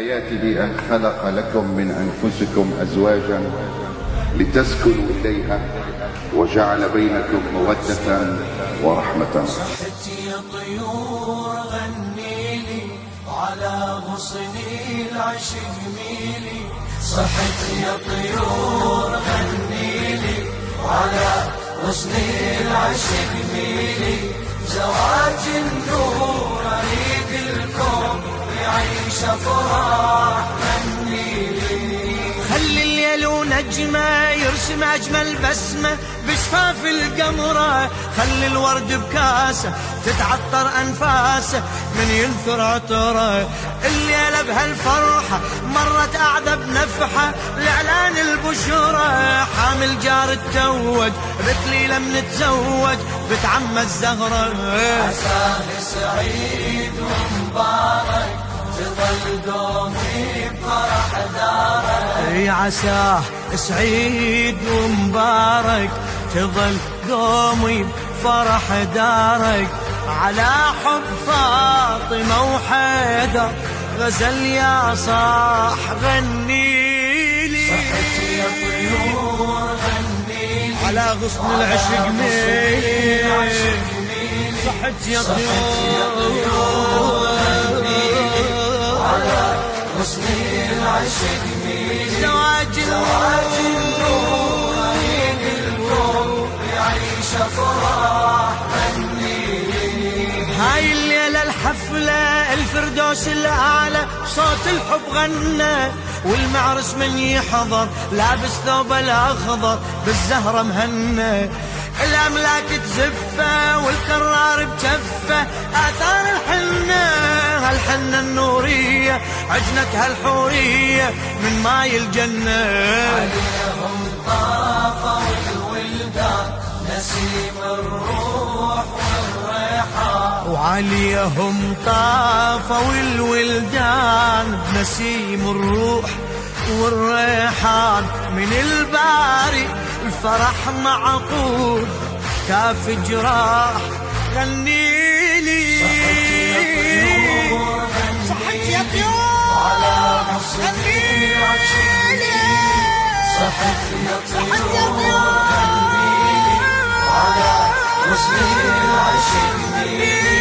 آياته أن خلق لكم من أنفسكم أزواجا لتسكنوا إليها وجعل بينكم مودة ورحمة. صحتي يا طيور غنيلي على غصني العشق ميلي. صحتي يا طيور غنيلي على غصني العشق ميلي. زواج النور أريد الكون يعيش أفراح غنيلي. خلي الليل ونجمه يرسم أجمل بسمة بشفاف القمرة. خلي الورد بكاسة تتعطر أنفاسه من ينثر عطره. الليلة بهالفرحة مرت أعذب نفحة لإعلان البشرة. حامل جار التوج بتليلة من تزوج بتعم الزهرة. عساه سعيد ومبارك تظل دومي بفرح دارك. عساه سعيد ومبارك تظل دومي بفرح دارك. على حب فاطمة وحيدر غزل يا صاح غنيلي. صحتي يا طيور غنيلي على غصن العشق ميلي. صحتي يا طيور على غصن العشق ميلي. زواج النور يريد الكون يعيش أفراح غنيلي. هاي الليلة الحفلة الفردوس الأعلى صوت الحب غنى. والمعرس من يحضر لابس ثوب الأخضر بالزهرة مهنى. الأملاك تزفه والكرار بجفه آثار الحنة. هالحنة النورية عجنتها الحورية من ماي الجنة. عليهم طافوا الولدان نسيم الروح والريحان. وعليهم طافوا الولدان بنسيم الروح والريحان. من الباري الفرح معقود كاف جراح غنيلي. صحتي يا طيور على غصني غنيلي. صحتي يا طيور غنيلي على غصني العشق ميلي.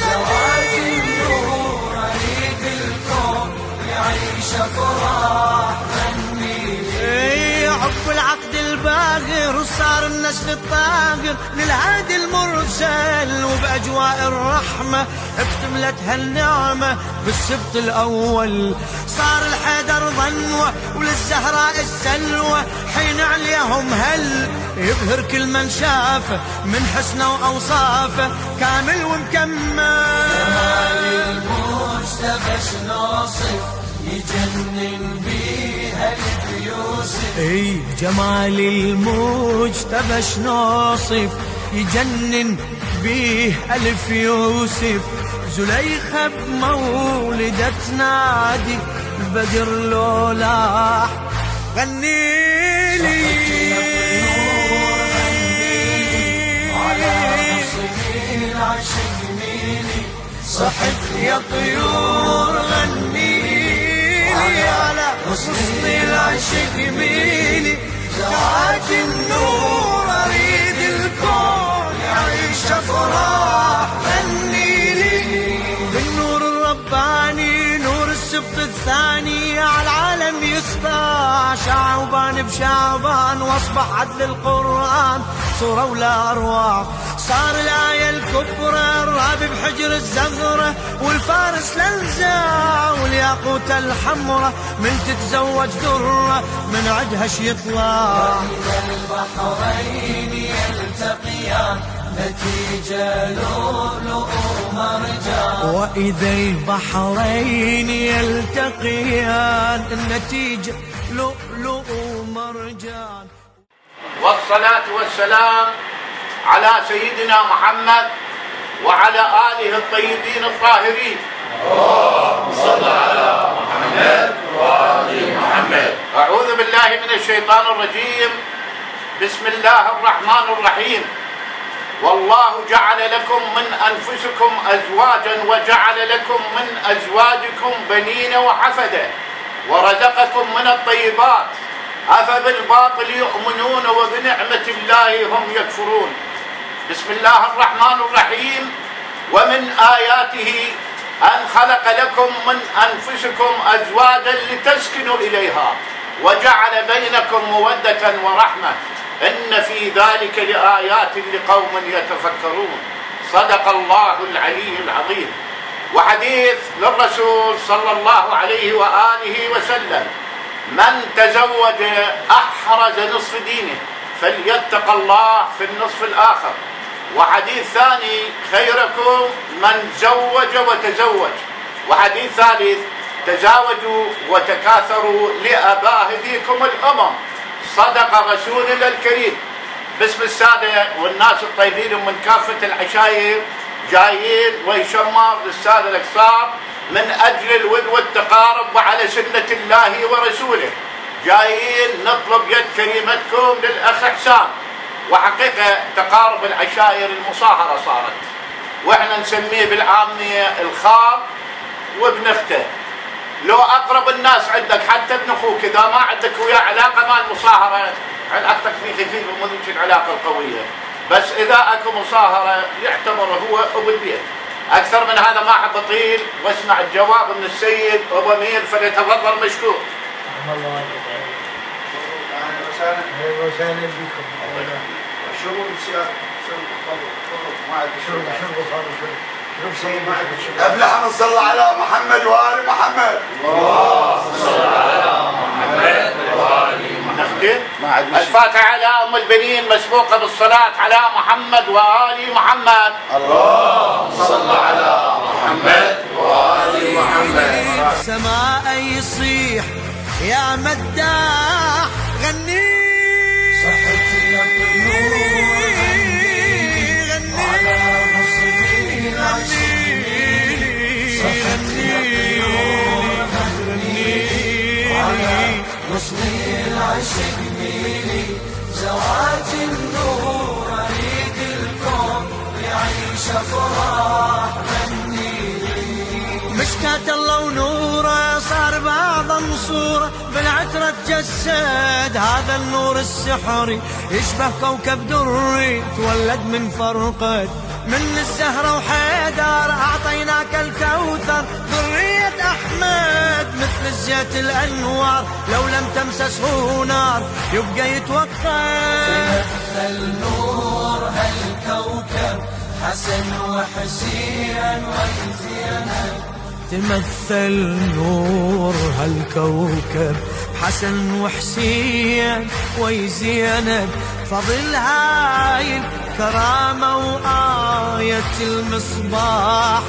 زواج النور أريد الكون يعيش أفراح غنيلي. عقب العقد الباغر وصار النسل الطاغر للعهد المرسل. وبأجواء الرحمة اكتملت هالنعمة بالسبط الأول. صار الحيدر ظنوة وللزهراء السلوى. حين عليهم هل يبهر كل من شافه من حسنه وأوصافه كامل ومكمل. جمال المجتبى شنوصف يجنن بيها ألف يوسف. جمال المجتبى شنوصف يجنن بيه ألف يوسف. زليخة بمولدة نادي البدر لولاح غنيلي. على غصني العشق ميلي. صحتي يا طيور غنيلي على غصني العشق ميلي. زواج النور أريد الكون يعيش أفراح غنيلي. بالنور الرباني نور السبط الثاني على العالم يسطع. شعبان بشعبان واصبح عدل القرآن صورة ولا أروع. صار الآية الكبرى الراب بحجر الزغرة. والفارس لنزع والياقوتة الحمرة من تتزوج درة من عدهش يطلع. وإذا البحرين يلتقيان نتيجة لؤلؤ ومرجان. وإذا البحرين يلتقيان النتيجة لؤلؤ ومرجان. والصلاة والسلام على سيدنا محمد وعلى آله الطيبين الطاهرين. اللهم صل على محمد وآل محمد. أعوذ بالله من الشيطان الرجيم. بسم الله الرحمن الرحيم. والله جعل لكم من أنفسكم أزواجا وجعل لكم من أزواجكم بنين وحفدة ورزقكم من الطيبات أفبالباطل يؤمنون وبنعمة الله هم يكفرون. بسم الله الرحمن الرحيم. ومن آياته أن خلق لكم من أنفسكم أزواجا لتسكنوا إليها وجعل بينكم مودة ورحمة إن في ذلك لآيات لقوم يتفكرون. صدق الله العلي العظيم. وحديث للرسول صلى الله عليه وآله وسلم: من تزوج أحرز نصف دينه فليتق الله في النصف الآخر. وحديث ثاني: خيركم من زوج وتزوج. وحديث ثالث: تزاوجوا وتكاثروا لأباهديكم الأمم. صدق رسولنا الكريم. باسم السادة والناس الطيبين من كافة العشاير جايين ويشمر للسادة الأكثار من أجل الود والتقارب وعلى سنة الله ورسوله. جايين نطلب يد كريمتكم للأخ حسام. وحقيقة تقارب العشائر المصاهرة صارت، وإحنا نسميه بالعامية الخال وابن اخته. لو أقرب الناس عندك حتى ابن أخوك إذا ما عندك وياه علاقة مع المصاهرة علاقتك فيه خفيفة ومنذ العلاقة القوية، بس إذا أكو مصاهرة يعتبر هو أبو البيت. أكثر من هذا ما أحب أطيل واسمع الجواب من السيد أبو أمير فليتفضل مشكور. الله أهلا وسهلا بكم. قبل أن نصلي على محمد وآل محمد. اللهم صل على محمد وآل محمد. الفاتحة على أم البنين مسبوقة بالصلاة على محمد وآل محمد. اللهم صل على محمد وآل محمد. سماء يصيح يا مداح غني صحتي يا طيور على نصري العشيق صحتي يا طيور غني على نصري العشيق ميلي زواج النور اريد الكون يعيش افراح غني مشكاة الله ونوره صار بعض صورة بالعترة تجسد هذا النور السحري يشبه كوكب دري تولد من فرقد من الزهرة وحيدر أعطيناك الكوثر ذرية أحمد مثل الزيت الأنوار لو لم تمسسه نار يبقى يتوقد مثل نور هالكوكب حسن وحسين وزينب تمثل نور هالكوكب حسن وحسين ويزينب فضل هاي الكرامة وآية المصباح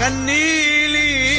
غني لي